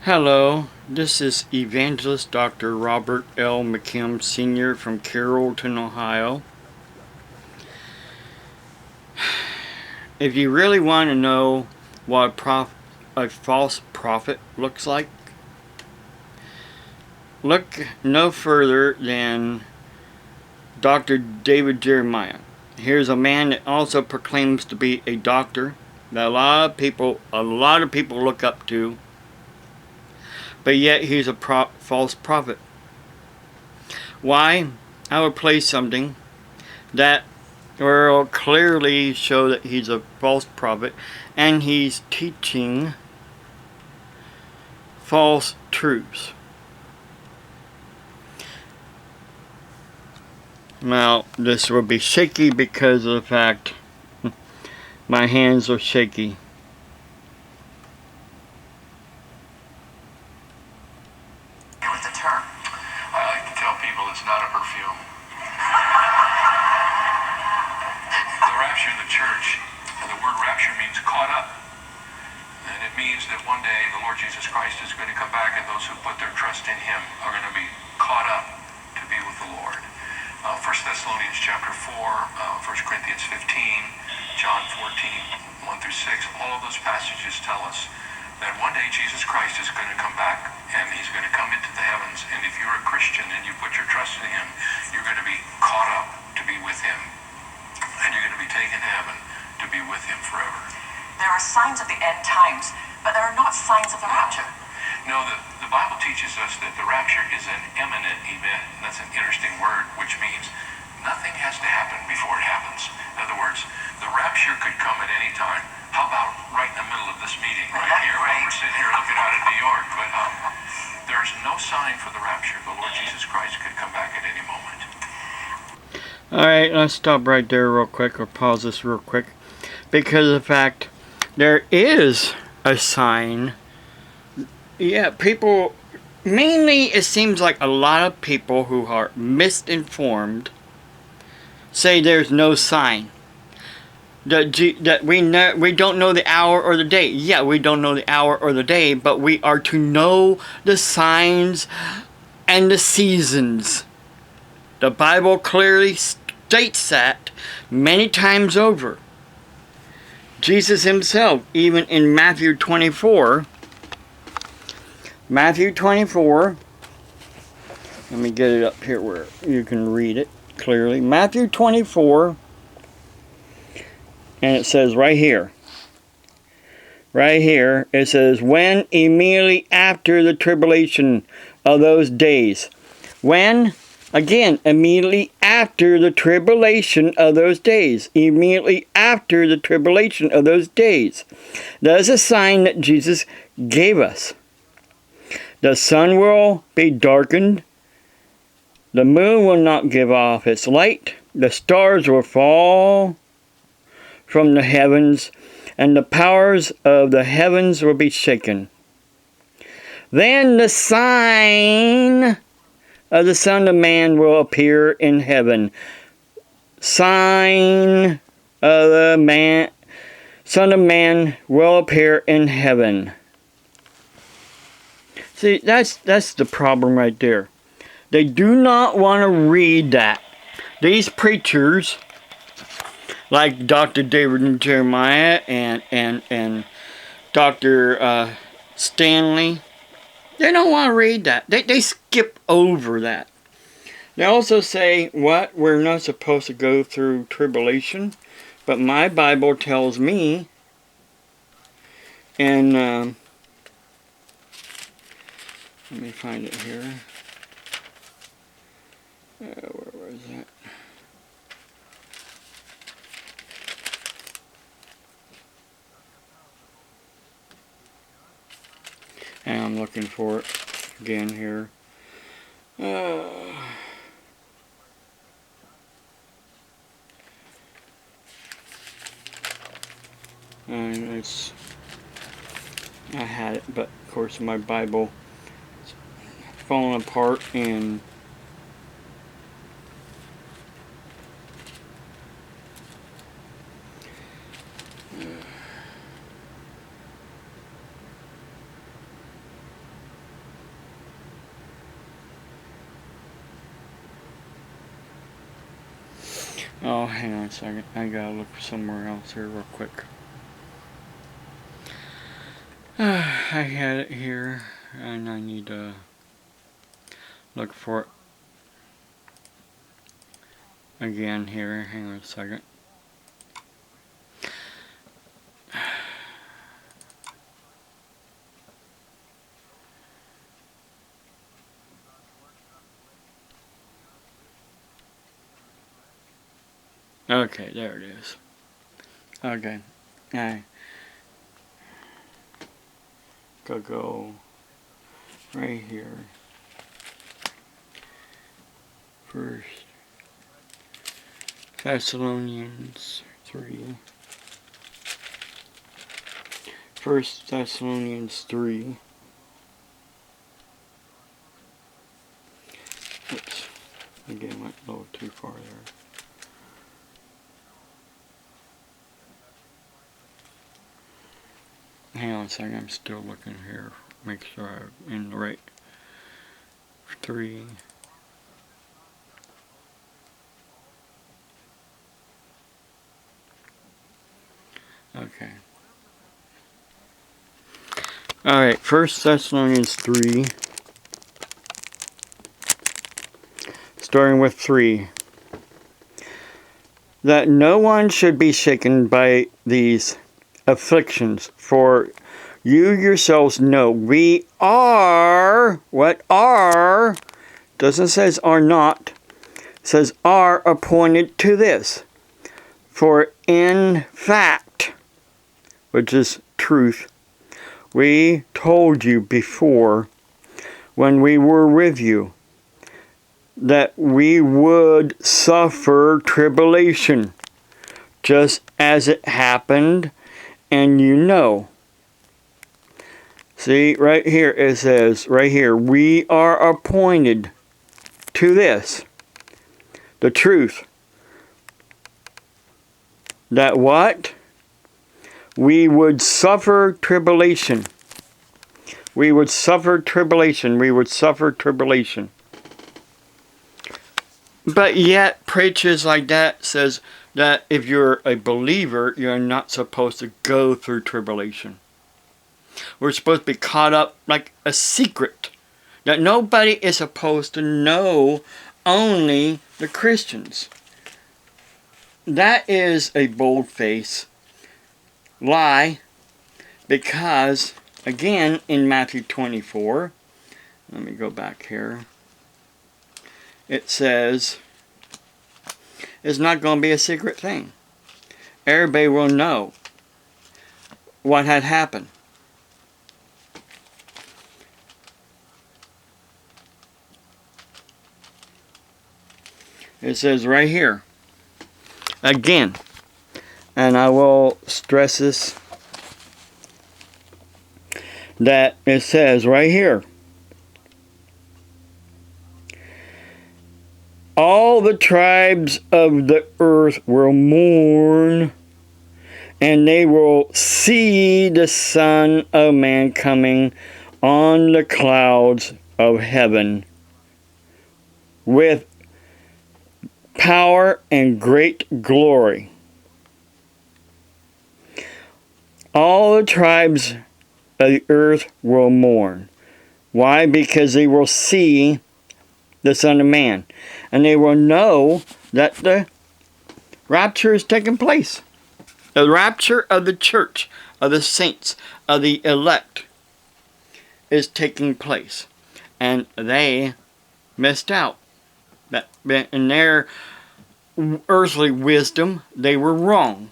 Hello, this is Evangelist Dr. Robert L. McKim Sr. from Carrollton, Ohio. If you really want to know what a false prophet looks like, look no further than Dr. David Jeremiah. Here's a man that also proclaims to be a doctor that a lot of people look up to, but yet he's a false prophet. Why? I will play something that will clearly show that he's a false prophet and he's teaching false truths. Now, this will be shaky because of the fact my hands are shaky. With the term, I like to tell people it's not a perfume. The rapture in the church, and the word rapture means caught up. And it means that one day the Lord Jesus Christ is going to come back, and those who put their trust in Him are going to be caught up to be with the Lord. 1 Thessalonians chapter 4, 1 Corinthians 15, John 14, 1 through 6, all of those passages tell us that one day Jesus Christ is going to come back, and He's going to come into the heavens, and if you're a Christian and you put your trust in Him, you're going to be caught up to be with Him, and you're going to be taken to heaven to be with Him forever. There are signs of the end times, but there are not signs of the rapture. No, the Bible teaches us that the rapture is an imminent event. That's an interesting word, which means nothing has to happen before it happens. In other words, the rapture could come at any time. How about right in the middle of this meeting right here? While we're sitting here looking out at New York, but there's no sign for the rapture. The Lord Jesus Christ could come back at any moment. Alright, let's stop right there real quick, or pause this real quick, because of the fact there is a sign. Yeah, people, mainly it seems like a lot of people who are misinformed say there's no sign. That we don't know the hour or the day. Yeah, we don't know the hour or the day, but we are to know the signs and the seasons. The Bible clearly states that many times over. Jesus himself, even in Matthew 24, let me get it up here where you can read it clearly. Matthew 24, and it says right here, it says, when immediately after the tribulation of those days. When? Again, immediately after the tribulation of those days. Immediately after the tribulation of those days. That is a sign that Jesus gave us. The sun will be darkened. The moon will not give off its light. The stars will fall from the heavens, and the powers of the heavens will be shaken. Then the sign of the Son of Man will appear in heaven. Sign of the Son of Man will appear in heaven. See, that's the problem right there. They do not want to read that. These preachers, like Dr. David Jeremiah and Dr. Stanley, they don't want to read that. They skip over that. They also say, what? We're not supposed to go through tribulation. But my Bible tells me, and let me find it here. Where was that? And I'm looking for it again here. And I had it, but of course my Bible is falling apart, and Oh, hang on a second. I gotta look somewhere else here real quick. I had it here, and I need to look for it again here. Hang on a second. Okay, there it is. Okay. I gotta go right here. First Thessalonians 3. First Thessalonians 3. Oops. Again, went a little too far there. Hang on a second, I'm still looking here. Make sure I'm in the right 3. Okay. Alright, First Thessalonians 3. Starting with 3. That no one should be shaken by these afflictions, for you yourselves know we are, what are, doesn't says are not, says are appointed to this. For in fact, which is truth, we told you before when we were with you that we would suffer tribulation, just as it happened, and you know. See, right here it says, right here, we are appointed to this, the truth. That what? We would suffer tribulation. We would suffer tribulation. We would suffer tribulation. But yet, preachers like that says that if you're a believer, you're not supposed to go through tribulation. We're supposed to be caught up like a secret that nobody is supposed to know, only the Christians. That is a bold-faced lie, because, again, in Matthew 24, let me go back here, it says it's not going to be a secret thing. Everybody will know what had happened. It says right here, again, and I will stress this, that it says right here, all the tribes of the earth will mourn, and they will see the Son of Man coming on the clouds of heaven with power and great glory. All the tribes of the earth will mourn. Why? Because they will see the Son of Man. And they will know that the rapture is taking place. The rapture of the church, of the saints, of the elect is taking place. And they missed out. That in their earthly wisdom, they were wrong.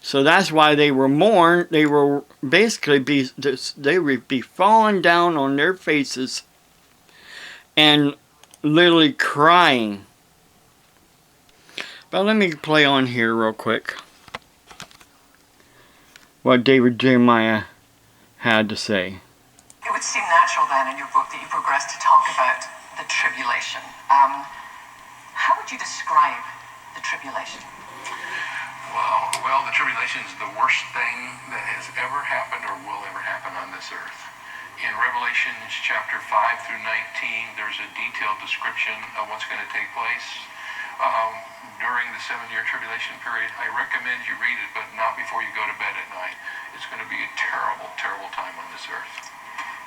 So that's why they were mourned. They were basically they would be falling down on their faces and literally crying. But let me play on here real quick what David Jeremiah had to say. It would seem natural then in your book that you progress to talk about the tribulation. How would you describe the tribulation? Well, the tribulation is the worst thing that has ever happened or will ever happen on this earth. In Revelation chapter 5 through 19, there's a detailed description of what's going to take place. during the 7-year tribulation period. I recommend you read it, but not before you go to bed at night. It's going to be a terrible, terrible time on this earth.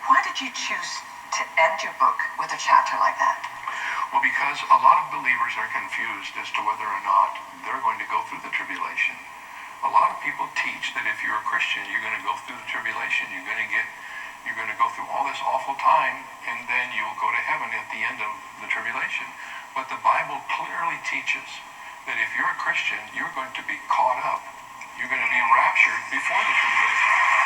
Why did you choose to end your book with a chapter like that? Well, because a lot of believers are confused as to whether or not they're going to go through the tribulation. A lot of people teach that if you're a Christian, you're going to go through the tribulation. You're going to go through all this awful time, and then you'll go to heaven at the end of the tribulation. But the Bible clearly teaches that if you're a Christian, you're going to be caught up. You're going to be raptured before the tribulation.